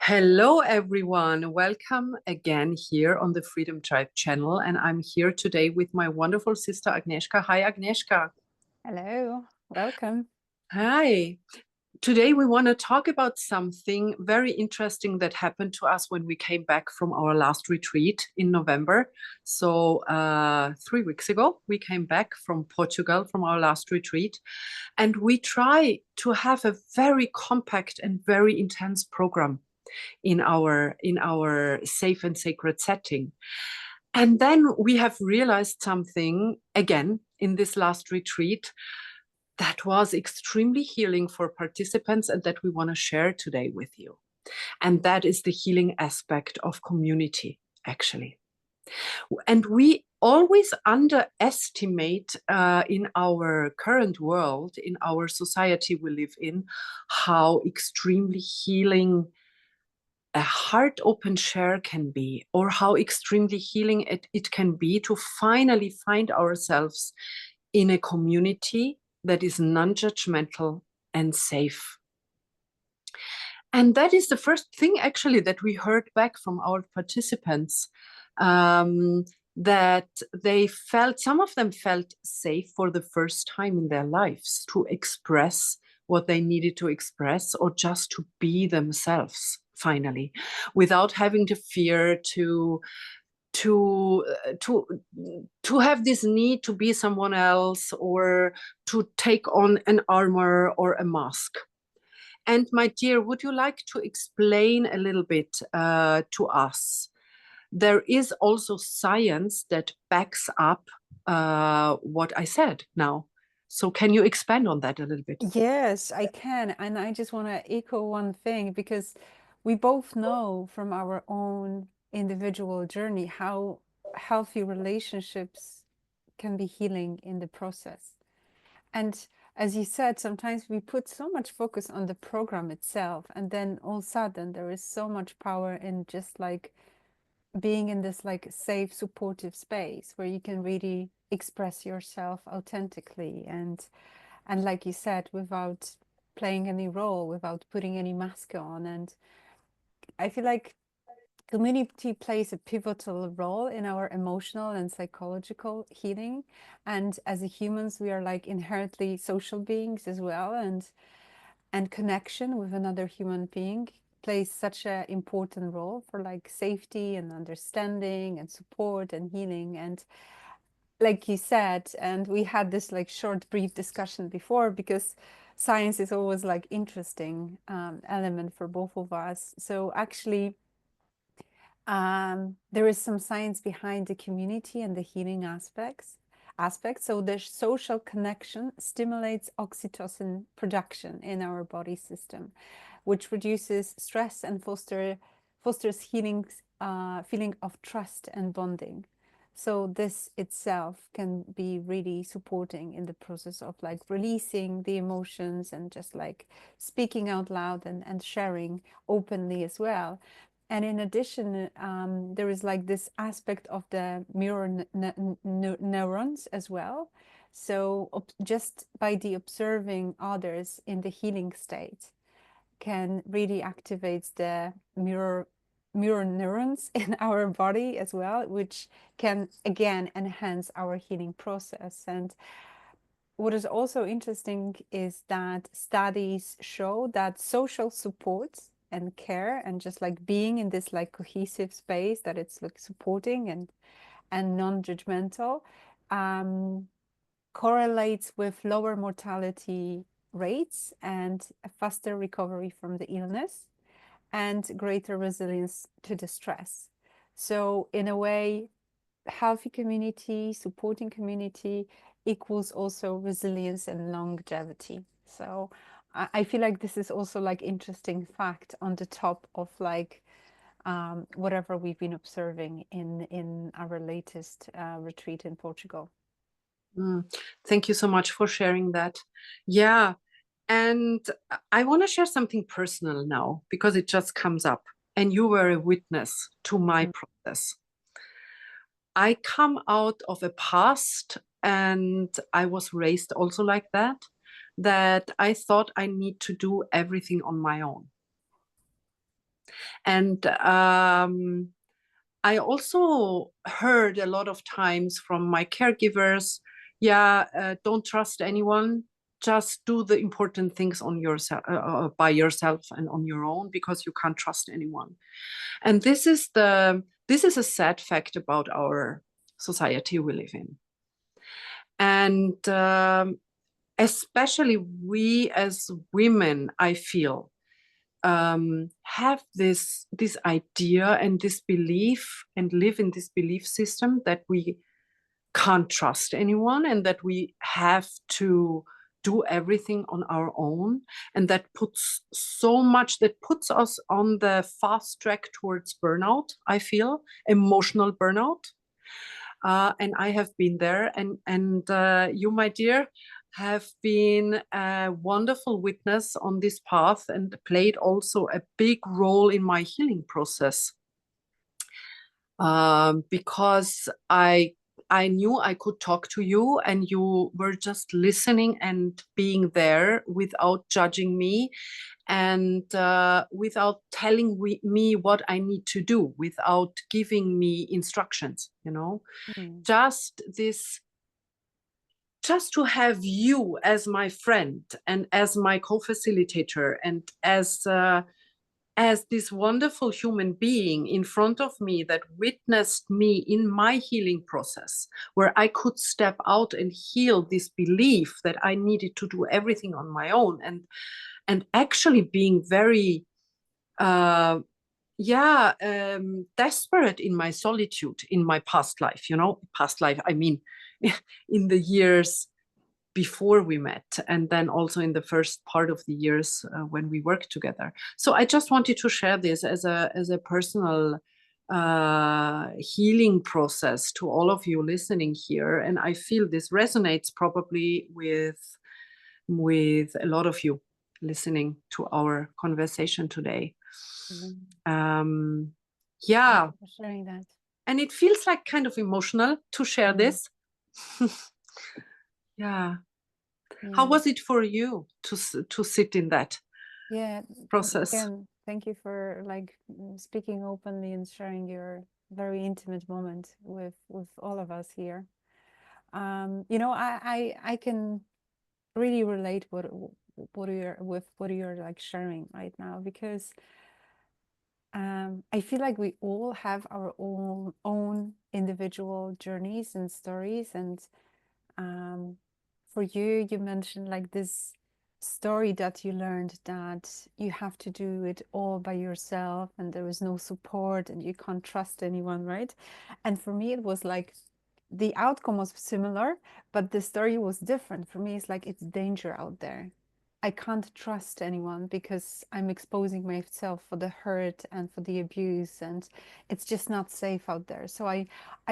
Hello, everyone. Welcome again here on the Freedom Tribe channel. And I'm here today with my wonderful sister, Agnieszka. Hi, Agnieszka. Hello, welcome. Hi. Today, we want to talk about something very interesting that happened to us when we came back from our last retreat in November. So, 3 weeks ago, we came back from Portugal from our last retreat. And we try to have a very compact and very intense program in our safe and sacred setting. And then we have realized something again in this last retreat that was extremely healing for participants and that we want to share today with you. And that is the healing aspect of community, actually. And we always underestimate in our current world, in our society we live in, how extremely healing a heart open share can be, or how extremely healing it can be to finally find ourselves in a community that is non-judgmental and safe. And that is the first thing actually that we heard back from our participants, that they felt, some of them felt safe for the first time in their lives to express what they needed to express, or just to be themselves finally, without having to fear to have this need to be someone else, or to take on an armor or a mask. And my dear, would you like to explain a little bit to us? There is also science that backs up what I said now. So can you expand on that a little bit? Yes, I can. And I just want to echo one thing because we both know from our own individual journey how healthy relationships can be healing in the process. And as you said, sometimes we put so much focus on the program itself, and then all of a sudden there is so much power in just like being in this like safe, supportive space where you can really express yourself authentically and like you said, without playing any role, without putting any mask on. And I feel like community plays a pivotal role in our emotional and psychological healing. And as humans, we are like inherently social beings as well, and connection with another human being plays such an important role for like safety and understanding and support and healing. And like you said, and we had this like short brief discussion before, because science is always like interesting element for both of us. So actually there is some science behind the community and the healing aspects. So the social connection stimulates oxytocin production in our body system, which reduces stress and fosters healing, feeling of trust and bonding. So this itself can be really supporting in the process of like releasing the emotions and just like speaking out loud and sharing openly as well. And in addition, there is like this aspect of the mirror neurons as well. So just by the observing others in the healing state can really activate the mirror neurons in our body as well, which can again enhance our healing process. And what is also interesting is that studies show that social support and care and just like being in this like cohesive space, that it's like supporting and non-judgmental, correlates with lower mortality rates and a faster recovery from the illness and greater resilience to the stress. So in a way, healthy community, supporting community equals also resilience and longevity. So I feel like this is also like interesting fact on the top of like whatever we've been observing in our latest retreat in Portugal. Thank you so much for sharing that. Yeah. And I want to share something personal now because it just comes up. And you were a witness to my process. I come out of a past, and I was raised also like that I thought I need to do everything on my own. And I also heard a lot of times from my caregivers, yeah, don't trust anyone. Just do the important things on yourself, by yourself and on your own, because you can't trust anyone. And this is a sad fact about our society we live in. And especially we as women, I feel, have this idea and this belief and live in this belief system that we can't trust anyone and that we have to do everything on our own, and that puts us on the fast track towards burnout. I feel emotional burnout, and I have been there, and you, my dear, have been a wonderful witness on this path and played also a big role in my healing process, because I knew I could talk to you and you were just listening and being there without judging me, and without telling me what I need to do, without giving me instructions, Mm. just this, just to have you as my friend and as my co-facilitator and as this wonderful human being in front of me that witnessed me in my healing process, where I could step out and heal this belief that I needed to do everything on my own, and actually being very desperate in my solitude in my past life, past life, I mean, in the years before we met, and then also in the first part of the years when we worked together. So I just wanted to share this as a personal healing process to all of you listening here, and I feel this resonates probably with a lot of you listening to our conversation today. Mm. Yeah, Thank you for sharing that. and it feels like kind of emotional to share this. Yeah. How was it for you to sit in that process? Again, thank you for speaking openly and sharing your very intimate moment with all of us here. I can really relate what you're like sharing right now, because I feel like we all have our own individual journeys and stories. And for you, you mentioned like this story that you learned that you have to do it all by yourself and there is no support and you can't trust anyone, right? And for me, it was like the outcome was similar, but the story was different. For me, it's like it's danger out there. I can't trust anyone because I'm exposing myself for the hurt and for the abuse, and it's just not safe out there. So I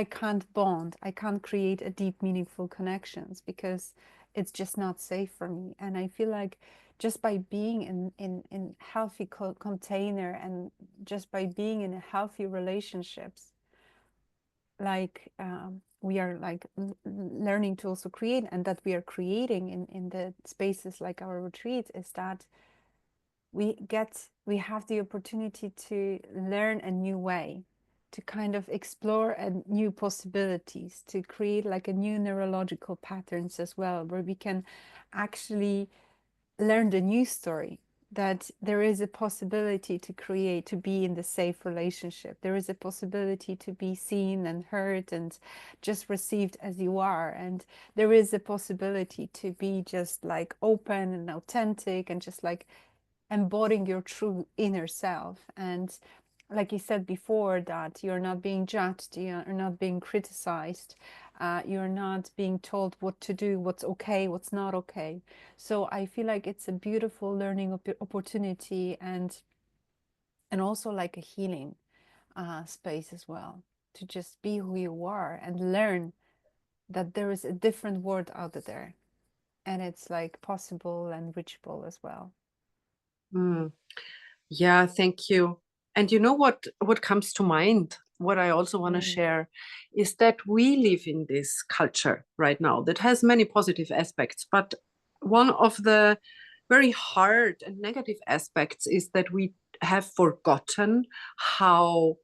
can't bond. I can't create a deep, meaningful connections because it's just not safe for me. And I feel like just by being in healthy container and just by being in a healthy relationships, like we are like learning to also create, and that we are creating in the spaces like our retreat, is that we have the opportunity to learn a new way, to kind of explore a new possibilities, to create like a new neurological patterns as well, where we can actually learn the new story, that there is a possibility to create, to be in the safe relationship. There is a possibility to be seen and heard and just received as you are. And there is a possibility to be just like open and authentic and just like embodying your true inner self. And like you said before, that you're not being judged, you're not being criticized, you're not being told what to do, what's okay, what's not okay. So I feel like it's a beautiful learning opportunity, and also like a healing space as well, to just be who you are and learn that there is a different world out there, and it's like possible and reachable as well. Yeah, thank you. And you know what comes to mind, what I also want to share, is that we live in this culture right now that has many positive aspects, but one of the very hard and negative aspects is that we have forgotten how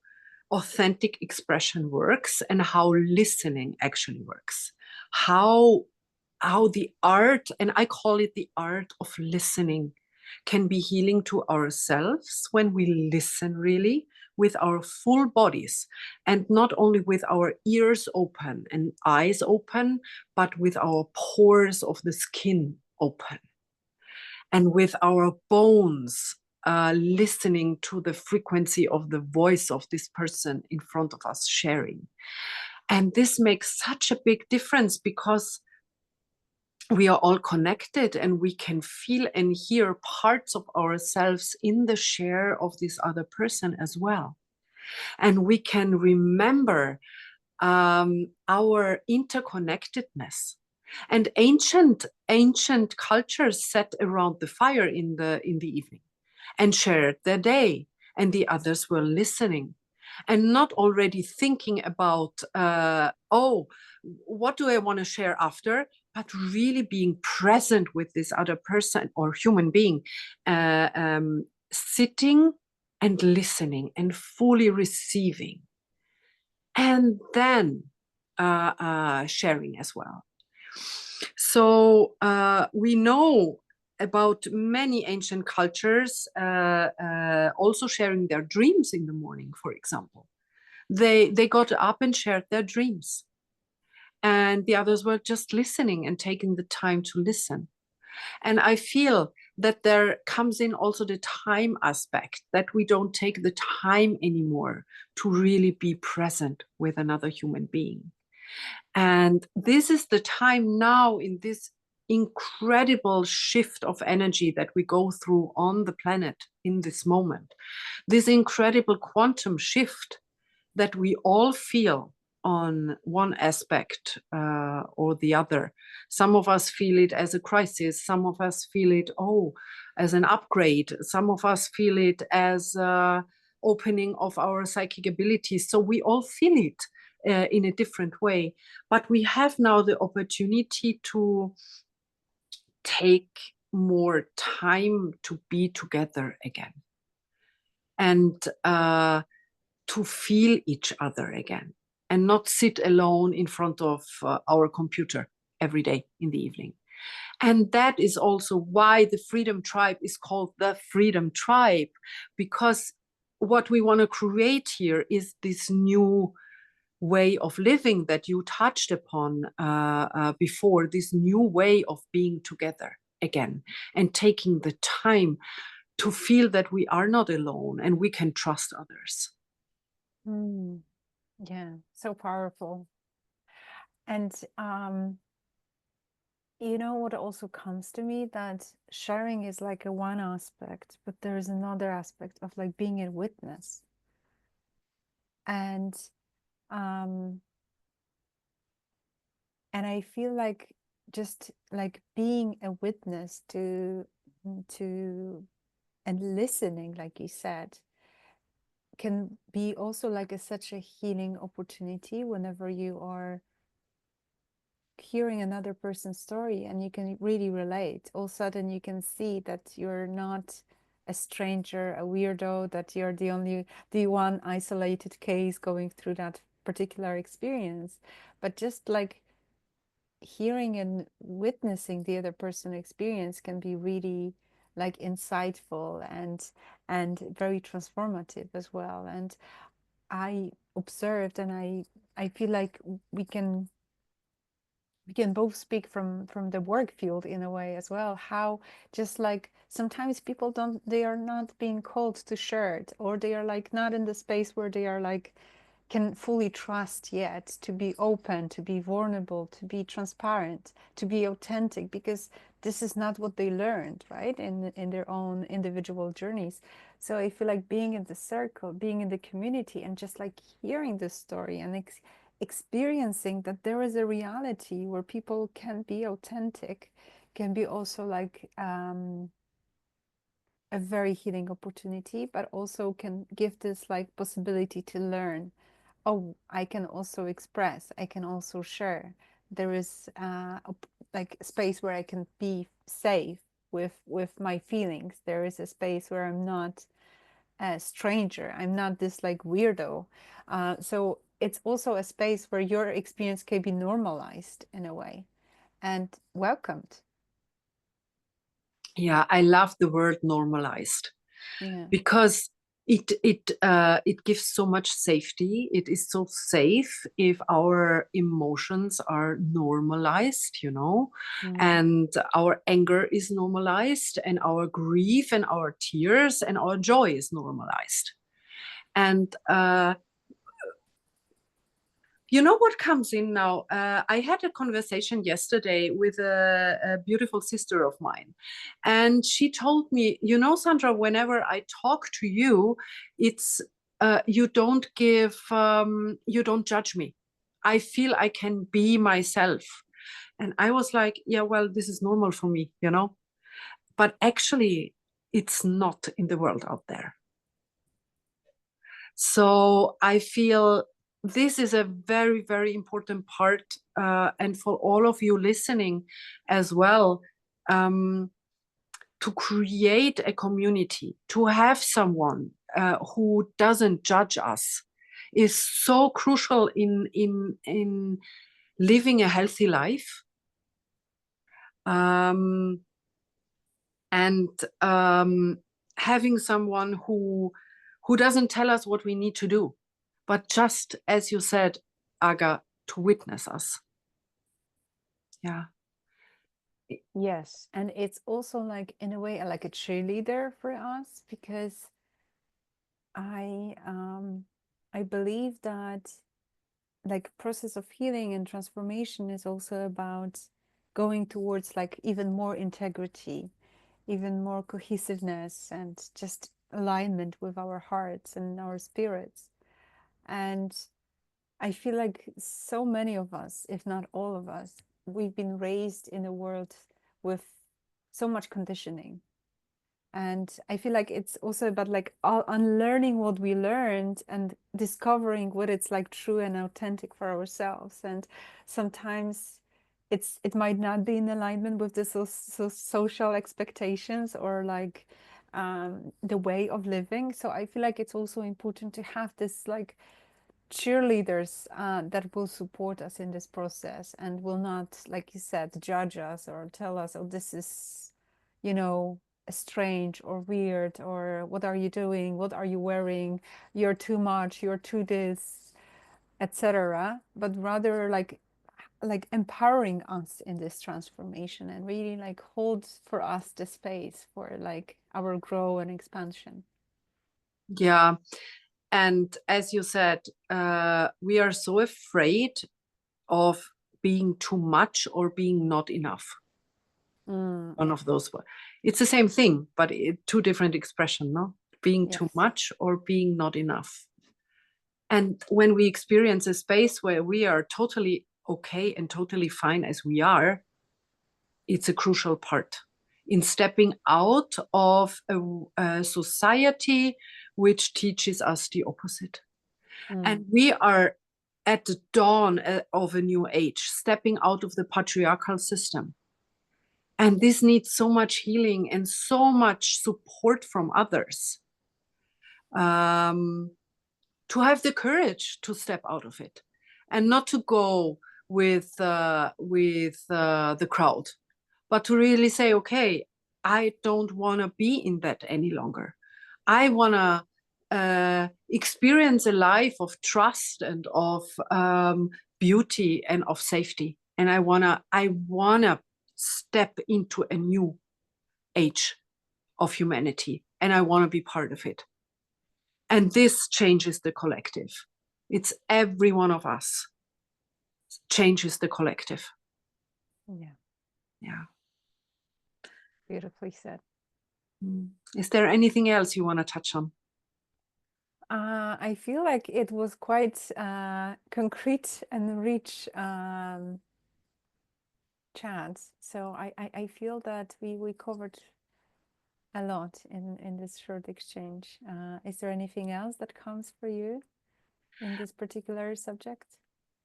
authentic expression works and how listening actually works. How the art, and I call it the art of listening, can be healing to ourselves when we listen really with our full bodies, and not only with our ears open and eyes open, but with our pores of the skin open, and with our bones listening to the frequency of the voice of this person in front of us sharing. And this makes such a big difference, because we are all connected and we can feel and hear parts of ourselves in the share of this other person as well. And we can remember our interconnectedness. And ancient cultures sat around the fire in the evening and shared their day, and the others were listening, and not already thinking about oh, what do I want to share after, but really being present with this other person or human being, sitting and listening and fully receiving, and then sharing as well. So we know about many ancient cultures also sharing their dreams in the morning, for example. They got up and shared their dreams, and the others were just listening and taking the time to listen. And I feel that there comes in also the time aspect, that we don't take the time anymore to really be present with another human being. And this is the time now, in this incredible shift of energy that we go through on the planet in this moment, this incredible quantum shift that we all feel on one aspect or the other. Some of us feel it as a crisis. Some of us feel it, as an upgrade. Some of us feel it as opening of our psychic abilities. So we all feel it in a different way. But we have now the opportunity to take more time to be together again, and to feel each other again, and not sit alone in front of our computer every day in the evening. And that is also why the Freedom Tribe is called the Freedom Tribe, because what we want to create here is this new way of living that you touched upon before, this new way of being together again, and taking the time to feel that we are not alone and we can trust others. Yeah, so powerful. And you know what also comes to me, that sharing is like a one aspect, but there's another aspect of like being a witness. And I feel like just like being a witness to and listening, like you said, can be also like such a healing opportunity whenever you are hearing another person's story and you can really relate. All of a sudden you can see that you're not a stranger, a weirdo, that you're the one isolated case going through that particular experience, but just like hearing and witnessing the other person's experience can be really like insightful and very transformative as well. And I observed, and I feel like we can both speak from the work field in a way as well, how just like sometimes people they are not being called to share it, or they are like not in the space where they are like can fully trust yet to be open, to be vulnerable, to be transparent, to be authentic, because this is not what they learned, right, in their own individual journeys. So I feel like being in the circle, being in the community, and just like hearing this story and experiencing that there is a reality where people can be authentic, can be also like a very healing opportunity, but also can give this like possibility to learn. Oh, I can also express, I can also share. There is like a space where I can be safe with my feelings. There is a space where I'm not a stranger. I'm not this like weirdo. So it's also a space where your experience can be normalized in a way and welcomed. Yeah, I love the word normalized, Yeah. because it gives so much safety. It is so safe if our emotions are normalized, Mm. and our anger is normalized, and our grief and our tears and our joy is normalized. And you know what comes in now? I had a conversation yesterday with a beautiful sister of mine, and she told me, Sandra, whenever I talk to you, it's you don't you don't judge me. I feel I can be myself. And I was like, yeah, well, this is normal for me, but actually, it's not in the world out there. So I feel this is a very, very important part, and for all of you listening as well, to create a community, to have someone who doesn't judge us, is so crucial in living a healthy life. And having someone who doesn't tell us what we need to do, but just, as you said, Aga, to witness us. Yeah. Yes, and it's also like in a way like a cheerleader for us, because I believe that like process of healing and transformation is also about going towards like even more integrity, even more cohesiveness, and just alignment with our hearts and our spirits. And I feel like so many of us, if not all of us, we've been raised in a world with so much conditioning. And I feel like it's also about like unlearning what we learned and discovering what it's like true and authentic for ourselves. And sometimes it might not be in alignment with the social expectations or like the way of living. So I feel like it's also important to have this like cheerleaders that will support us in this process and will not, like you said, judge us or tell us, oh, this is, you know, strange or weird, or what are you doing? What are you wearing? You're too much, you're too this, etc. But rather like empowering us in this transformation and really like hold for us the space for like our growth and expansion. Yeah. And as you said, we are so afraid of being too much or being not enough. One of those. It's the same thing, but two different expression, no? Being too Yes. much or being not enough. And when we experience a space where we are totally okay and totally fine as we are, it's a crucial part in stepping out of a society which teaches us the opposite. And we are at the dawn of a new age, stepping out of the patriarchal system. And this needs so much healing and so much support from others, to have the courage to step out of it and not to go with the crowd, but to really say, okay, I don't want to be in that any longer. I want to experience a life of trust and of beauty and of safety. And I wanna step into a new age of humanity, and I want to be part of it. And this changes the collective. It's every one of us changes the collective. Yeah. Yeah. Beautifully said. Is there anything else you want to touch on? I feel like it was quite concrete and rich chat. So I feel that we covered a lot in this short exchange. Is there anything else that comes for you in this particular subject?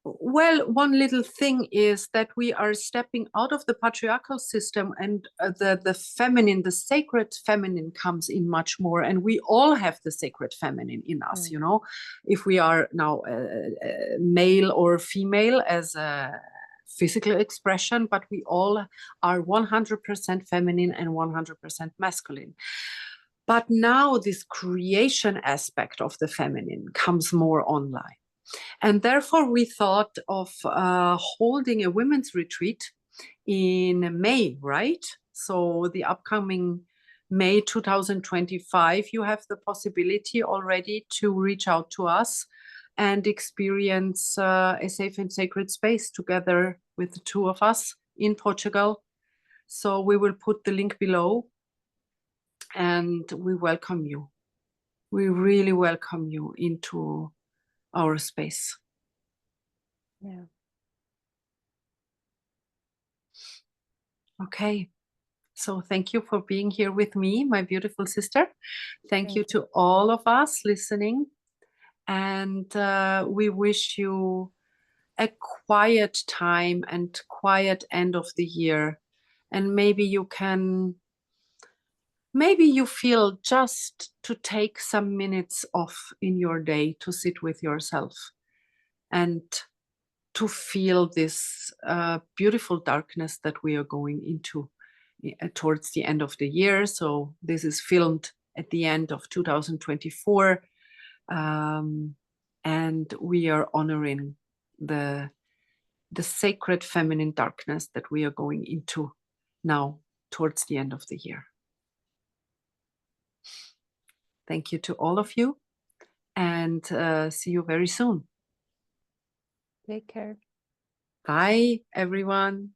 Well, one little thing is that we are stepping out of the patriarchal system, and the feminine, the sacred feminine comes in much more. And we all have the sacred feminine in us, you know, if we are now male or female as a physical expression, but we all are 100% feminine and 100% masculine. But now this creation aspect of the feminine comes more online. And therefore, we thought of holding a women's retreat in May, right? So the upcoming May 2025, you have the possibility already to reach out to us and experience a safe and sacred space together with the two of us in Portugal. So we will put the link below, and we welcome you. We really welcome you into our space. Yeah. Okay. So thank you for being here with me, my beautiful sister. Thank you to all of us listening. And we wish you a quiet time and quiet end of the year. And maybe you feel just to take some minutes off in your day to sit with yourself and to feel this beautiful darkness that we are going into towards the end of the year. So this is filmed at the end of 2024. And we are honoring the sacred feminine darkness that we are going into now towards the end of the year. Thank you to all of you, and see you very soon. Take care. Bye, everyone.